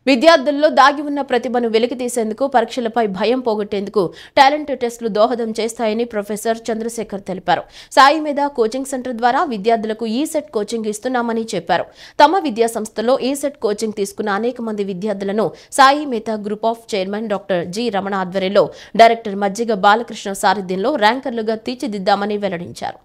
విద్యార్థుల్లో దాగి ఉన్న ప్రతిభను వెలికితీసేందుకు పరీక్షలపై భయం పోగొట్టేందుకు టాలెంట్ టెస్టులు దోహదం చేస్తాయని ప్రొఫెసర్ చంద్రశేఖర్ తెలిపారు. సాయి మేధా కోచింగ్ సెంటర్ ద్వారా విద్యార్థులకు ఈసెట్ కోచింగ్ ఇస్తున్నామని చెప్పారు. తమ విద్యా సంస్థలో ఈసెట్ కోచింగ్ తీసుకున్న అనేక మంది విద్యార్థులను సాయి మేధా group of chairman doctor G Ramana ఆధ్వర్యంలో డైరెక్టర్ మజ్జిగ బాలకృష్ణ సారథ్యంలో ర్యాంకర్లుగా తీర్చిదిద్దామని వెల్లడించారు.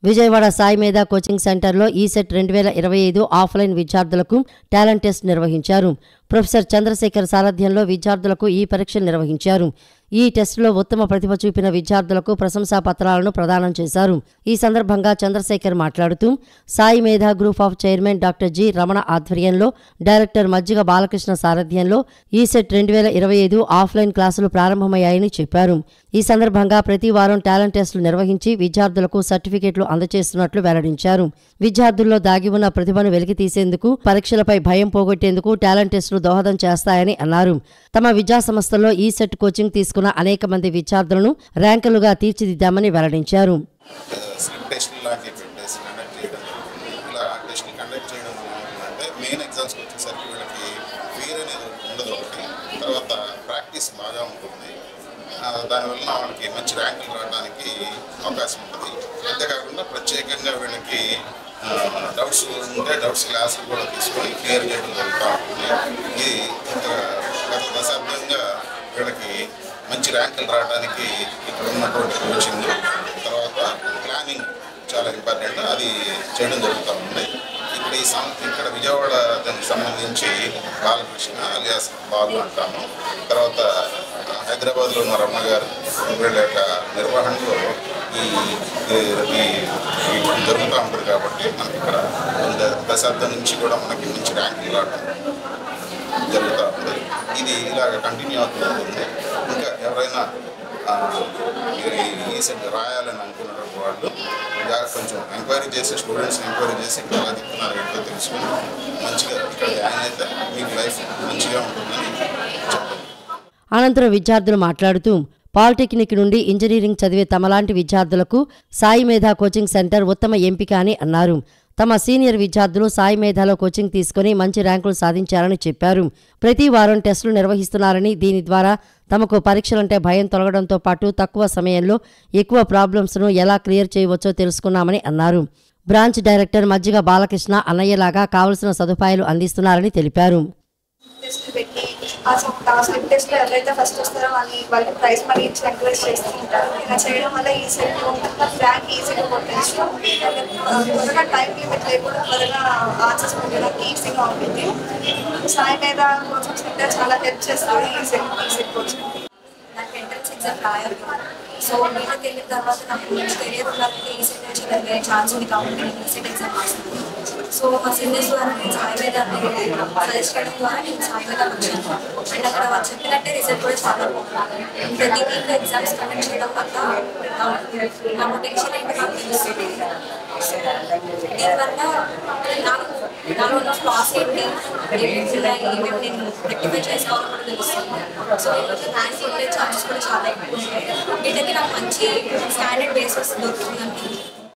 విజయవాడ సాయి మేధా కోచింగ్ సెంటర్లో ఈసెట్ 2025 ఆఫ్లైన్ విద్యార్థులకు టాలెంట్ టెస్ట్ నిర్వహించారు. ప్రొఫెసర్ చంద్రశేఖర్ సారథ్యంలో విద్యార్థులకు ఈ పరీక్షలు నిర్వహించారు. ఈ టెస్టులో ఉత్తమ ప్రతిభ చూపిన విద్యార్థులకు ప్రశంసా పత్రాలను ప్రదానం చేశారు. ఈ సందర్భంగా చంద్రశేఖర్ మాట్లాడుతూ సాయి మేధా group of chairman doctor G Ramana ఆధ్వర్యంలో డైరెక్టర్ మజ్జిగ బాలకృష్ణ సారథ్యంలో ఈసెట్ 2025 ఆఫ్లైన్ క్లాసులు ప్రారంభమయ్యాయని చెప్పారు. ఈ సందర్భంగా ప్రతి వారం టాలెంట్ టెస్టులు నిర్వహించి విద్యార్థులకు సర్టిఫికెట్లు అందజేస్తున్నట్లు వెల్లడించారు. విద్యార్థుల్లో దాగి ఉన్న ప్రతిభను వెలికితీసేందుకు పరీక్షలపై భయం పోగొట్టేందుకు టాలెంట్ టెస్టులు దోహదం చేస్తాయని అన్నారు. తమ విద్యా సంస్థల్లో ఈసెట్ కోచింగ్ తీసుకున్న అనేక మంది విద్యార్థులను ర్యాంకర్లుగా తీర్చిదిద్దామని వెల్లడించారు. దానివల్ల వాళ్ళకి మంచి ర్యాంకులు రావడానికి అవకాశం ఉంటుంది. అంతేకాకుండా ప్రత్యేకంగా వీళ్ళకి డౌట్స్ ఉంటే డౌట్స్ క్లాసులు కూడా తీసుకొని క్లియర్ చేయడం జరుగుతూ ఉంటుంది. ఇది గత దశాబ్దంగా వీళ్ళకి మంచి ర్యాంకులు రావడానికి ఇక్కడ ఉన్నటువంటి కోచింగ్ తర్వాత ప్లానింగ్ చాలా ఇంపార్టెంట్, అది చేయడం జరుగుతూ ఉంది. ఇక్కడ విజయవాడ దానికి సంబంధించి బాలకృష్ణ అలియాస్ బాలు అంటాము. తర్వాత హైదరాబాద్లో ఉన్న రమణ గారు వీళ్ళ యొక్క నిర్వహణలో ఈ జరుగుతూ ఉంటుంది. కాబట్టి మనకి ఇక్కడ దశాబ్దం నుంచి కూడా మనకి మంచి ర్యాంకింగ్ రావడం జరుగుతూ ఉంది. ఇది ఇలాగ కంటిన్యూ అవుతూ ఉంటుంది. ఇంకా ఎవరైనా ఈసెట్ రాయాలని అనుకున్నటువంటి వాళ్ళు కొంచెం ఎంక్వైరీ చేసి స్టూడెంట్స్ని ఎంక్వైరీ చేసి ఇక్కడ ఎలా చెప్తున్నారు ఏంటో తెలుసుకుని మంచిగా ఇక్కడ జాయిన్ అయితే మీకు లైఫ్ మంచిగా ఉంటుందని చెప్పండి. అనంతరం విద్యార్థులు మాట్లాడుతూ పాలిటెక్నిక్ నుండి ఇంజనీరింగ్ చదివే తమలాంటి విద్యార్థులకు సాయి మేధా కోచింగ్ సెంటర్ ఉత్తమ ఎంపిక అని అన్నారు. తమ సీనియర్ విద్యార్థులు సాయి మేధాలో కోచింగ్ తీసుకుని మంచి ర్యాంకులు సాధించారని చెప్పారు. ప్రతి వారం టెస్టులు నిర్వహిస్తున్నారని, దీని ద్వారా తమకు పరీక్షలంటే భయం తొలగడంతో పాటు తక్కువ సమయంలో ఎక్కువ ప్రాబ్లమ్స్ను ఎలా క్లియర్ చేయవచ్చో తెలుసుకున్నామని అన్నారు. బ్రాంచ్ డైరెక్టర్ మజ్జిగ బాలకృష్ణ అన్నయ్యలాగా కావలసిన సదుపాయాలు అందిస్తున్నారని తెలిపారు. స్లిప్ టెస్ట్లో ఎవరైతే ఫస్ట్ వస్తారో వాళ్ళకి ప్రైజ్ మనీ ఇచ్చి ఎంకరేజ్ చేస్తూ ఉంటారు. ఇలా చేయడం వల్ల ఈజీగా ర్యాంక్ ఈజీగా కొట్టేసి త్వరగా టైం లిమిట్ లేకుండా త్వరగా ఆన్సర్స్ పెట్టడానికి ఈజీగా ఉంటుంది. సాయి మేధా కోచింగ్ సెంటర్ చాలా హెల్ప్ చేస్తారు ఈజీ కోచింగ్. నాకు ఎంట్రన్స్ ఎగ్జామ్ రాయాలి, సో మీదకి వెళ్ళిన తర్వాత నాకు కెరియర్ ఉండాలంటే ఈసెట్ నుంచి వెళ్ళే ఛాన్స్ ఉంది కాబట్టి నేను ఈసెట్ ఎగ్జామ్ రాస్తున్నాను. సో మా సీనియర్స్ ద్వారా నేను సాయి మేధా సజెస్ట్ చేయడం ద్వారా నేను సాయి మేధా వచ్చాను. అండ్ అక్కడ వాళ్ళు చెప్పినట్టే రిజల్ట్ కూడా చాలా బాగుంది. ప్రతి వీక్ ఎగ్జామ్స్ కండక్ట్ చేయడం వల్ల నా పొటెన్షియల్ ఏంటో నాకు తెలుస్తుంది. దీనివల్ల నాలో ఉన్న ఫ్లాస్ ఏంటి, ఏమేమి నేను రెక్టిఫై చేసుకోవాలో కూడా తెలుస్తుంది. సో ఈరోజు ర్యాంక్ ఉండే ఛాన్సెస్ కూడా చాలా ఎక్కువ ఉంటాయి. వీటికి నాకు మంచి స్టాండర్డ్ బేసెస్ దొరుకుతుందండి.